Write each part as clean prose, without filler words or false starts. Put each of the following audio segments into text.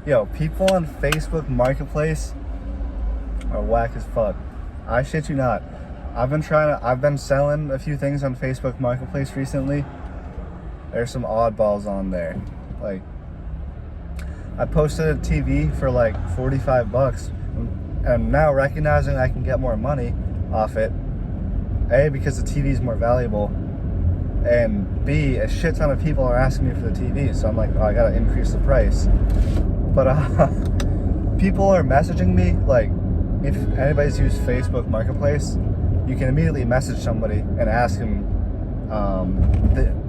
Yo, people on Facebook Marketplace are whack as fuck. I shit you not. I've been selling a few things on Facebook Marketplace recently. There's some oddballs on there. Like, I posted a TV for like 45 bucks. And now recognizing I can get more money off it, A, because the TV is more valuable, and B, a shit ton of people are asking me for the TV, so I'm like, oh, I gotta increase the price. But people are messaging me, like, if anybody's used Facebook Marketplace, you can immediately message somebody and ask them,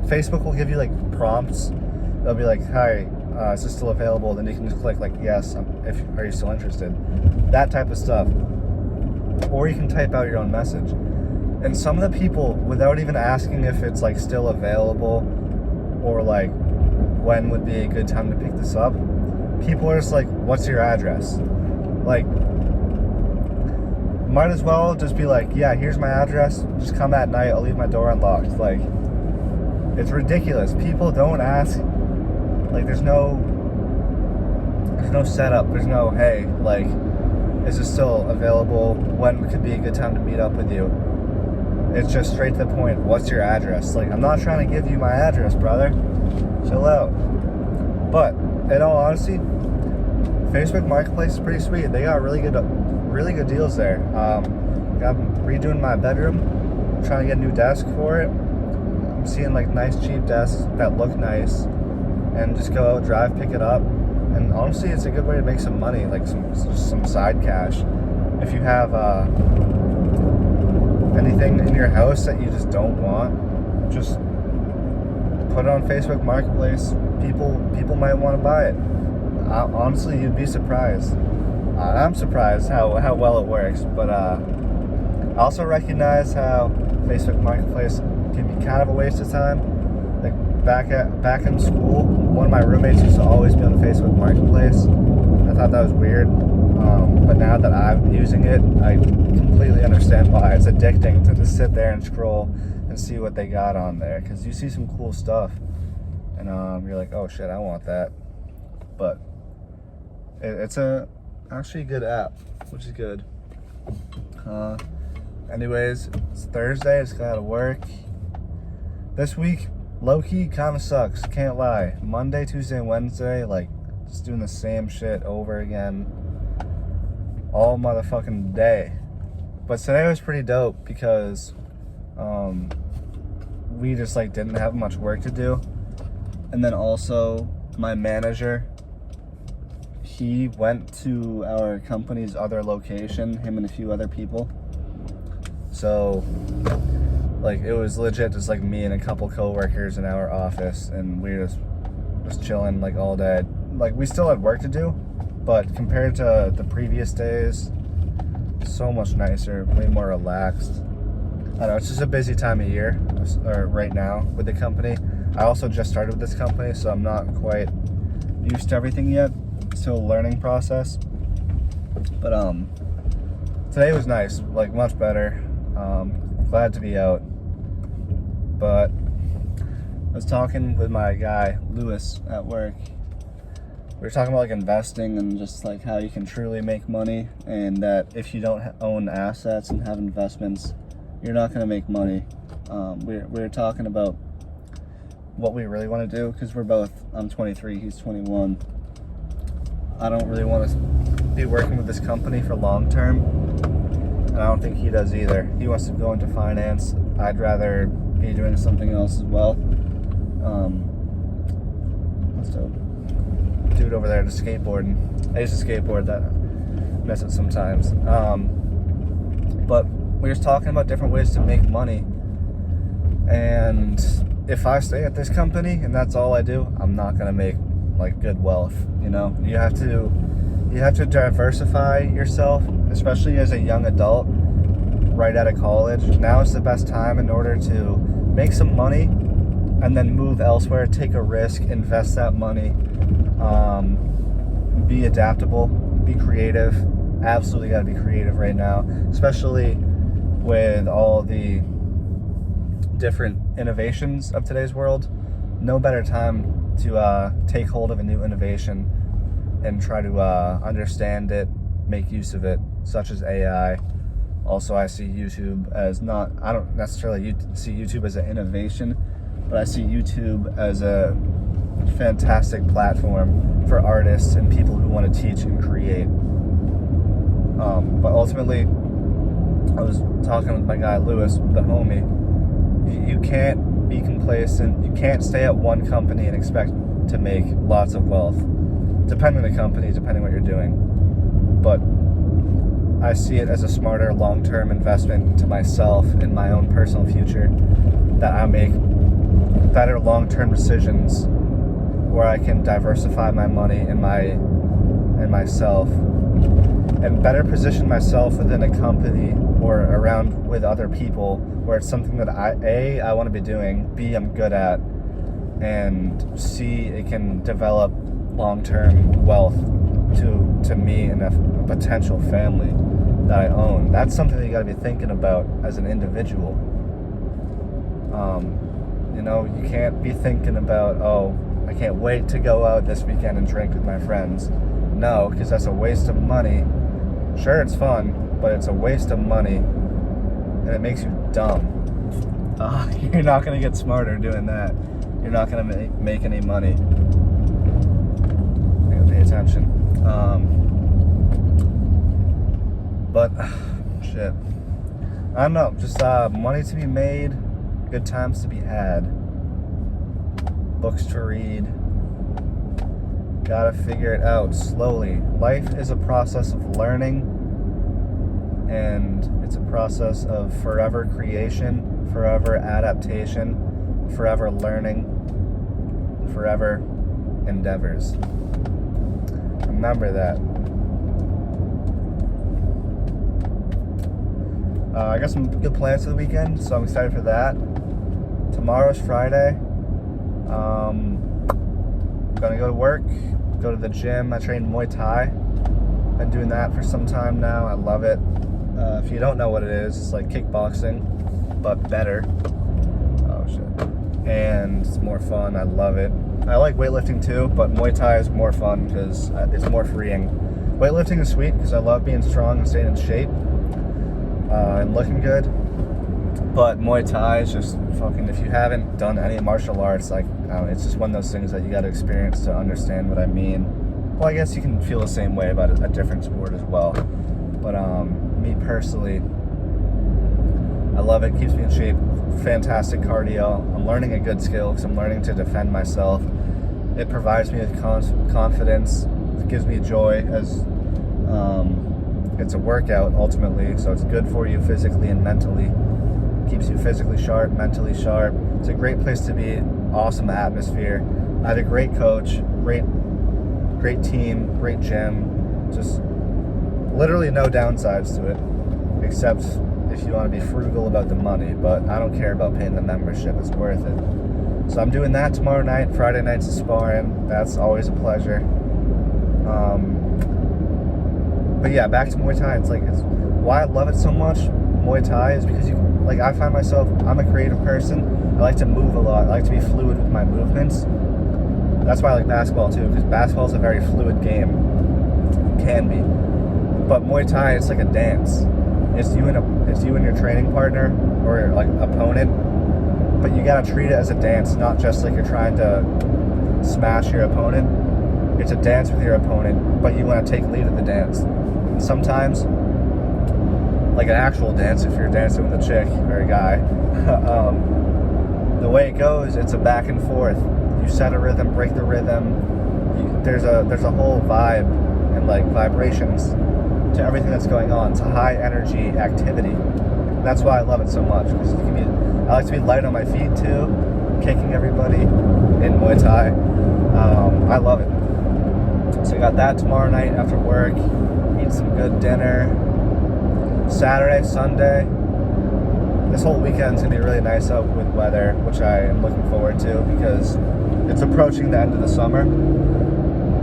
Facebook will give you like prompts. They'll be like, hi, is this still available? Then you can just click like, yes, are you still interested? That type of stuff. Or you can type out your own message. And some of the people, without even asking if it's like still available or like when would be a good time to pick this up, people are just like, what's your address? Like, might as well just be like, yeah, here's my address, just come at night, I'll leave my door unlocked. Like, it's ridiculous. People don't ask. Like, there's no setup, there's no, hey, like, is this still available? When could be a good time to meet up with you? It's just straight to the point. What's your address? Like, I'm not trying to give you my address, brother. Chill out. But in all honesty, Facebook Marketplace is pretty sweet. They got really good deals there. I'm redoing my bedroom. I'm trying to get a new desk for it. I'm seeing like nice cheap desks that look nice, and just go out, drive, pick it up. And honestly, it's a good way to make some money, like some side cash. If you have anything in your house that you just don't want, just put it on Facebook Marketplace. People might want to buy it. Honestly, you'd be surprised. I'm surprised how well it works. But I also recognize how Facebook Marketplace can be kind of a waste of time. Like back in school, one of my roommates used to always be on Facebook Marketplace. I thought that was weird. But now that I'm using it, I completely understand why. It's addicting to just sit there and scroll and see what they got on there, because you see some cool stuff and you're like, oh shit, I want that. But it's actually a good app, which is good. Anyways, it's Thursday, it's gotta work. This week, low-key kind of sucks, can't lie. Monday, Tuesday, and Wednesday, like, just doing the same shit over again all motherfucking day. But today was pretty dope because we just like didn't have much work to do. And then also my manager, he went to our company's other location, him and a few other people. So like it was legit just like me and a couple coworkers in our office, and we were just chilling like all day. Like, we still had work to do, but compared to the previous days, so much nicer, way more relaxed. I don't know, it's just a busy time of year right now with the company. I also just started with this company, so I'm not quite used to everything yet. Still a learning process. But today was nice, like much better. Glad to be out. But I was talking with my guy Lewis at work. We were talking about like investing and just like how you can truly make money, and that if you don't own assets and have investments, you're not going to make money. We were talking about what we really want to do, because I'm 23, he's 21. I don't really want to be working with this company for long term, and I don't think he does either. He wants to go into finance. I'd rather be doing something else as well. That's dope. Dude over there just skateboarding. I used to skateboard, that miss it sometimes. But we were talking about different ways to make money, and if I stay at this company and that's all I do, I'm not gonna make like good wealth. You know, you have to diversify yourself, especially as a young adult right out of college. Now is the best time in order to make some money and then move elsewhere, take a risk, invest that money. Be adaptable, be creative. Absolutely got to be creative right now, especially with all the different innovations of today's world. No better time to take hold of a new innovation and try to understand it, make use of it, such as AI. Also, I see YouTube as I don't necessarily see YouTube as an innovation, but I see YouTube as a fantastic platform for artists and people who want to teach and create. But ultimately, I was talking with my guy Lewis, the homie. You can't be complacent. You can't stay at one company and expect to make lots of wealth. Depending on the company, depending what you're doing. But I see it as a smarter long-term investment into myself and my own personal future, that I make better long-term decisions where I can diversify my money and myself, and better position myself within a company or around with other people where it's something that I want to be doing, B, I'm good at, and C, it can develop long-term wealth to me and a potential family that I own. That's something that you got to be thinking about as an individual. You can't be thinking about, oh, I can't wait to go out this weekend and drink with my friends. No, because that's a waste of money. Sure, it's fun, but it's a waste of money, and it makes you dumb. You're not going to get smarter doing that. You're not going to make any money. You gotta pay attention. But, shit. I don't know, just money to be made, good times to be had, books to read. Gotta figure it out slowly. Life is a process of learning, and it's a process of forever creation, forever adaptation, forever learning, forever endeavors. Remember that. I got some good plans for the weekend, so I'm excited for that. Tomorrow's Friday. Gonna go to work, go to the gym. I train Muay Thai. Been doing that for some time now. I love it. If you don't know what it is, it's like kickboxing, but better. Oh shit. And it's more fun. I love it. I like weightlifting too, but Muay Thai is more fun because it's more freeing. Weightlifting is sweet because I love being strong and staying in shape and looking good. But Muay Thai is just fucking, if you haven't done any martial arts, like, it's just one of those things that you got to experience to understand what I mean. Well, I guess you can feel the same way about a different sport as well. But me personally, I love it. Keeps me in shape. Fantastic cardio. I'm learning a good skill because I'm learning to defend myself. It provides me with confidence. It gives me joy as it's a workout ultimately, so it's good for you physically and mentally. Keeps you physically sharp, mentally sharp. It's a great place to be. Awesome atmosphere. I had a great coach, great team, great gym. Just literally no downsides to it, except if you want to be frugal about the money. But I don't care about paying the membership. It's worth it. So I'm doing that tomorrow night. Friday night's is sparring. That's always a pleasure. But yeah, back to Muay Thai. It's why I love it so much. Muay Thai is because I find myself, I'm a creative person. I like to move a lot. I like to be fluid with my movements. That's why I like basketball too, because basketball is a very fluid game. It can be. But Muay Thai, it's like a dance. It's you and your training partner or like opponent, but you gotta treat it as a dance, not just like you're trying to smash your opponent. It's a dance with your opponent, but you want to take lead of the dance. And sometimes, like an actual dance, if you're dancing with a chick or a guy, the way it goes, it's a back and forth. You set a rhythm, break the rhythm. There's a whole vibe and like vibrations to everything that's going on. It's a high energy activity. That's why I love it so much. Because I like to be light on my feet too, kicking everybody in Muay Thai. I love it. So I got that tomorrow night after work. Eat some good dinner. Saturday, Sunday. This whole weekend's gonna be really nice out with weather, which I am looking forward to because it's approaching the end of the summer,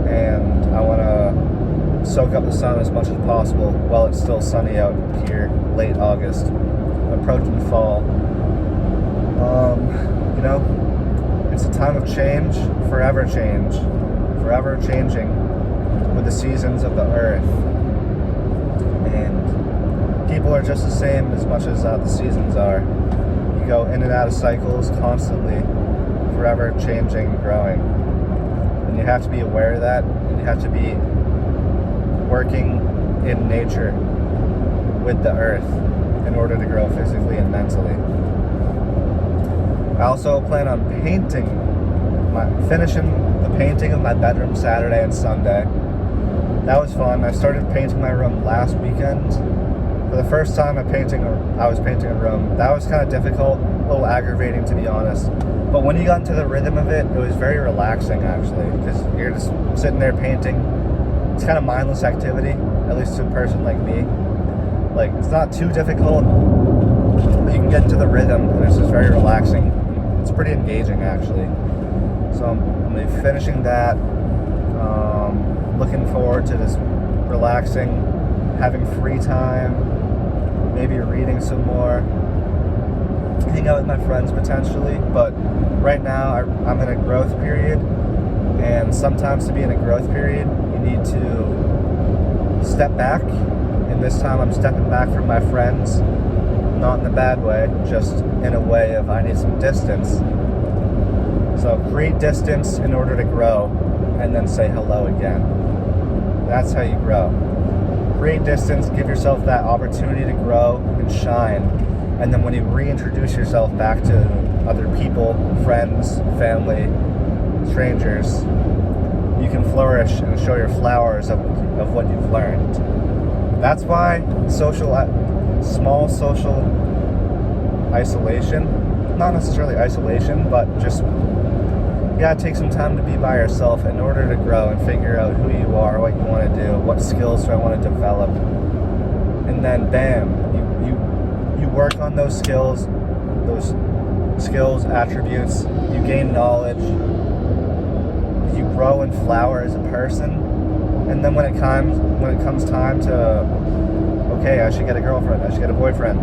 and I want to soak up the sun as much as possible while it's still sunny out here, late August, approaching fall. It's a time of change, forever changing. with the seasons of the earth. And people are just the same as much as the seasons are. You go in and out of cycles constantly, forever changing and growing. And you have to be aware of that, and you have to be working in nature with the earth in order to grow physically and mentally. I also plan on finishing the painting of my bedroom Saturday and Sunday. That was fun. I started painting my room last weekend. For the first time I was painting a room. That was kind of difficult, a little aggravating to be honest. But when you got into the rhythm of it, it was very relaxing actually, because you're just sitting there painting. It's kind of mindless activity, at least to a person like me. Like, it's not too difficult, but you can get into the rhythm, and it's just very relaxing. It's pretty engaging actually. So I'm going to be finishing that. Looking forward to just relaxing, having free time, maybe reading some more, hang out with my friends potentially. But right now I'm in a growth period, and sometimes to be in a growth period you need to step back, and this time I'm stepping back from my friends, not in a bad way, just in a way of I need some distance. So create distance in order to grow, and then say hello again. That's how you grow. Create distance, give yourself that opportunity to grow and shine, and then when you reintroduce yourself back to other people, friends, family, strangers, you can flourish and show your flowers of what you've learned. That's why small social isolation, not necessarily isolation, but just you gotta take some time to be by yourself in order to grow and figure out who you are, what you want to do, what skills do I want to develop, and then bam, you work on those skills, attributes, you gain knowledge, you grow and flower as a person, and then when it comes time to, okay, I should get a girlfriend, I should get a boyfriend,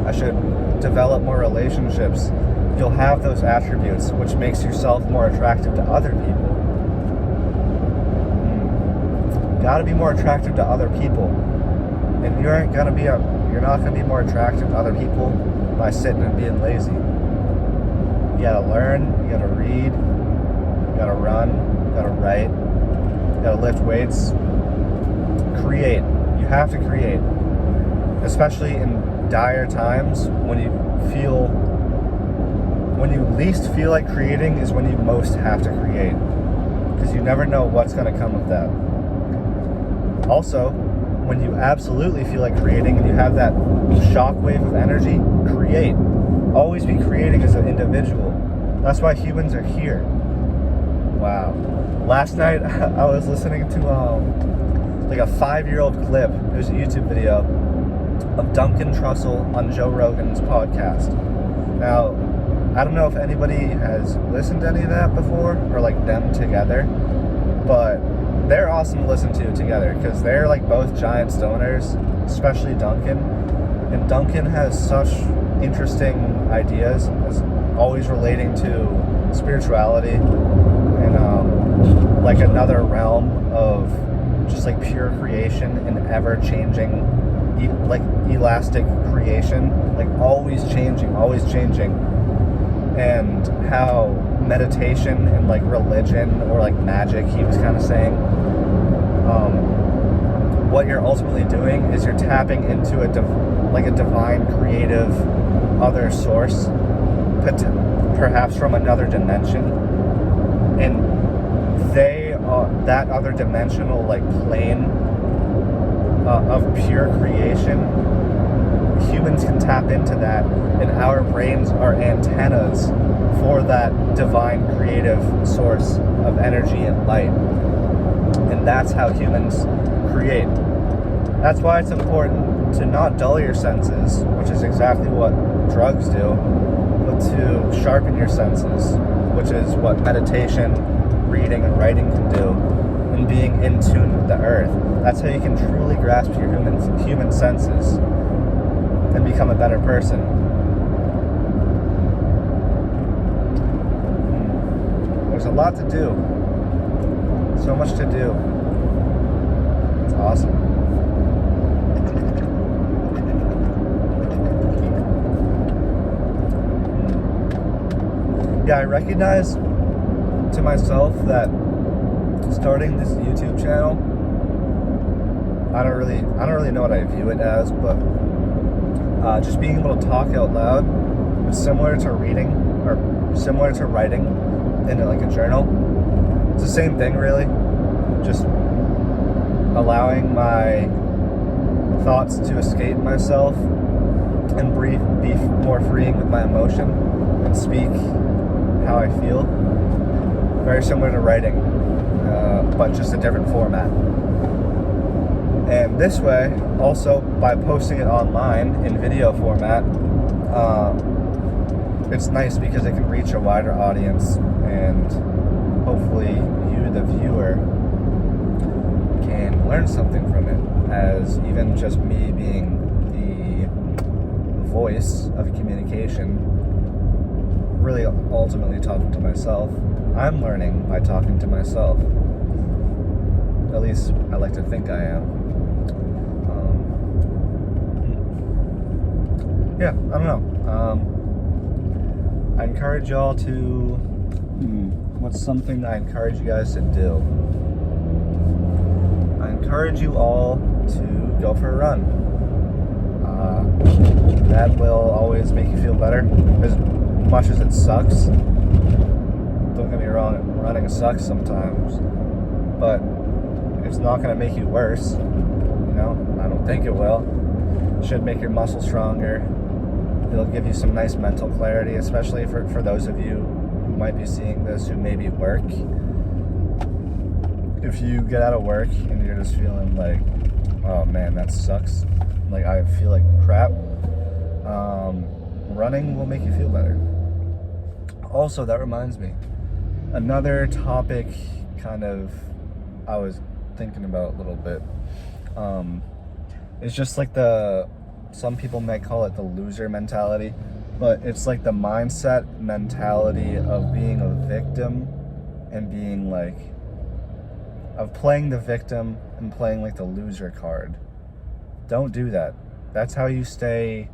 I should develop more relationships, you'll have those attributes, which makes yourself more attractive to other people. Gotta be more attractive to other people. And you're not gonna be more attractive to other people by sitting and being lazy. You gotta learn, you gotta read, you gotta run, you gotta write, you gotta lift weights. Create. You have to create. Especially in dire times when you least feel like creating is when you most have to create, because you never know what's going to come of that. Also, when you absolutely feel like creating and you have that shockwave of energy, create. Always be creating as an individual. That's why humans are here. Wow. Last night I was listening to like a 5-year-old clip. It was a YouTube video of Duncan Trussell on Joe Rogan's podcast. Now, I don't know if anybody has listened to any of that before, or like them together, but they're awesome to listen to together, because they're like both giant stoners, especially Duncan. And Duncan has such interesting ideas, always relating to spirituality and like another realm of just like pure creation and ever-changing, like elastic creation, like always changing, and how meditation and like religion or like magic, he was kind of saying, what you're ultimately doing is you're tapping into a divine creative other source, perhaps from another dimension, and that other dimensional like plane of pure creation, humans can tap into that, and our brains are antennas for that divine creative source of energy and light. And that's how humans create. That's why it's important to not dull your senses, which is exactly what drugs do, but to sharpen your senses, which is what meditation, reading, and writing can do, and being in tune with the earth. That's how you can truly grasp your human senses and become a better person. There's a lot to do. So much to do. awesome. Yeah, I recognize to myself that starting this YouTube channel, I don't really know what I view it as, but just being able to talk out loud is similar to reading or similar to writing in like a journal. It's the same thing, really. Just allowing my thoughts to escape myself and be more freeing with my emotion and speak how I feel. Very similar to writing, but just a different format. And this way, also by posting it online in video format, it's nice because it can reach a wider audience, and hopefully you, the viewer, can learn something from it, as even just me being the voice of communication, really ultimately talking to myself. I'm learning by talking to myself. At least I like to think I am. Yeah, I don't know. I encourage y'all to... what's something I encourage you guys to do? I encourage you all to go for a run. That will always make you feel better. As much as it sucks, don't get me wrong, running sucks sometimes, but it's not going to make you worse. You know, I don't think it will. It should make your muscles stronger. It'll give you some nice mental clarity, especially for those of you who might be seeing this who maybe work. If you get out of work and you're just feeling like, oh man, that sucks, like I feel like crap, running will make you feel better. Also, that reminds me, another topic kind of I was thinking about a little bit, it's just like some people might call it the loser mentality, but it's like the mindset mentality of being a victim and being like, of playing the victim and playing like the loser card. Don't do that. That's how you stay.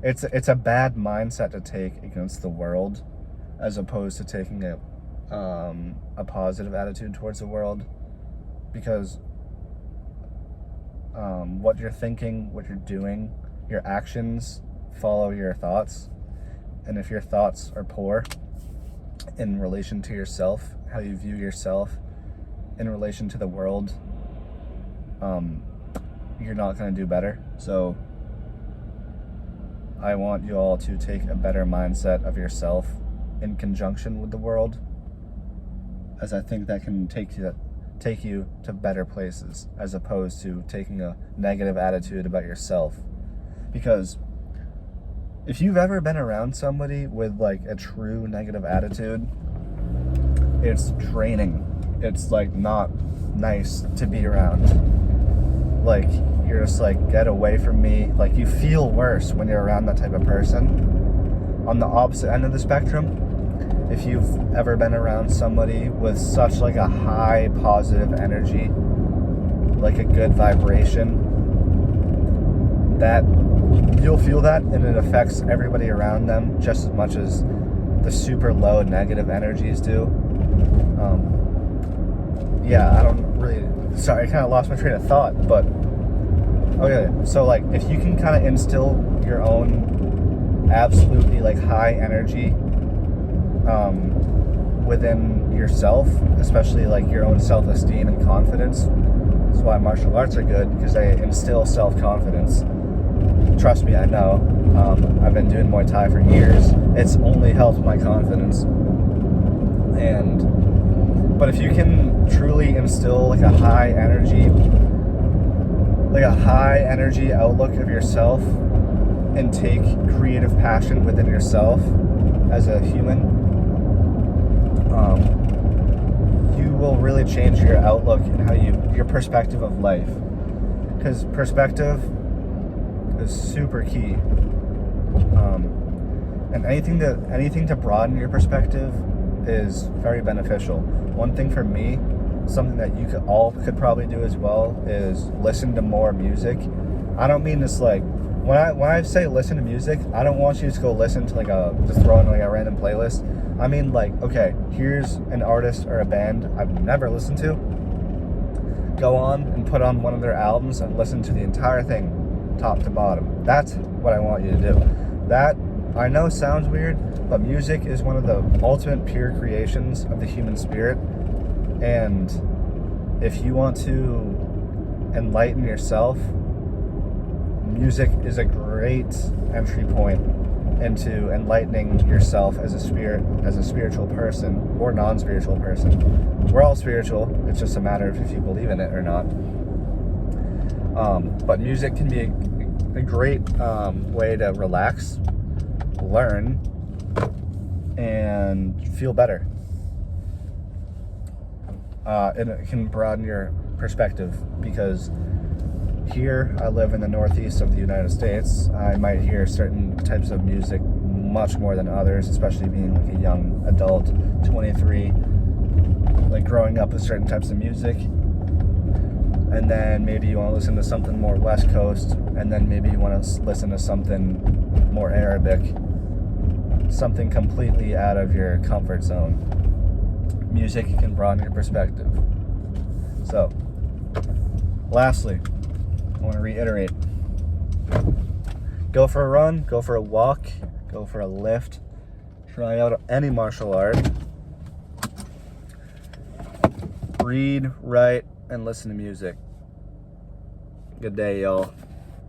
It's a bad mindset to take against the world, as opposed to taking a positive attitude towards the world, because what you're thinking, what you're doing, your actions follow your thoughts. And if your thoughts are poor in relation to yourself, how you view yourself in relation to the world, you're not going to do better. So I want you all to take a better mindset of yourself in conjunction with the world, as I think that can take you to better places, as opposed to taking a negative attitude about yourself. Because if you've ever been around somebody with like a true negative attitude, it's draining. It's like not nice to be around. Like, you're just like, get away from me. Like, you feel worse when you're around that type of person. On the opposite end of the spectrum, if you've ever been around somebody with such like a high positive energy, like a good vibration, that you'll feel that, and it affects everybody around them just as much as the super low negative energies do. I don't really, sorry, I kind of lost my train of thought, but okay, so like if you can kind of instill your own absolutely like high energy within yourself, especially like your own self-esteem and confidence. That's why martial arts are good, because they instill self-confidence. Trust me, I know. I've been doing Muay Thai for years. It's only helped my confidence. But if you can truly instill like a high energy outlook of yourself, and take creative passion within yourself as a human, you will really change your outlook and your perspective of life. Because perspective is super key. And anything to broaden your perspective is very beneficial. One thing for me something that you could probably do as well is listen to more music. I don't mean this like when I say listen to music, I don't want you to go listen to just throw in like a random playlist. I mean like, okay, here's an artist or a band I've never listened to. Go on and put on one of their albums and listen to the entire thing, top to bottom. That's what I want you to do. That, I know, sounds weird, but music is one of the ultimate pure creations of the human spirit. And if you want to enlighten yourself, music is a great entry point into enlightening yourself as a spiritual person or non-spiritual person. We're all spiritual. It's just a matter of if you believe in it or not. But music can be a great way to relax, learn, and feel better. And it can broaden your perspective, because here I live in the northeast of the United States. I might hear certain types of music much more than others, especially being like a young adult, 23, like growing up with certain types of music. And then maybe you want to listen to something more West Coast, and then maybe you want to listen to something more Arabic, something completely out of your comfort zone. Music can broaden your perspective. So, lastly, I want to reiterate, go for a run, go for a walk, go for a lift, try out any martial art, read, write, and listen to music. Good day, y'all.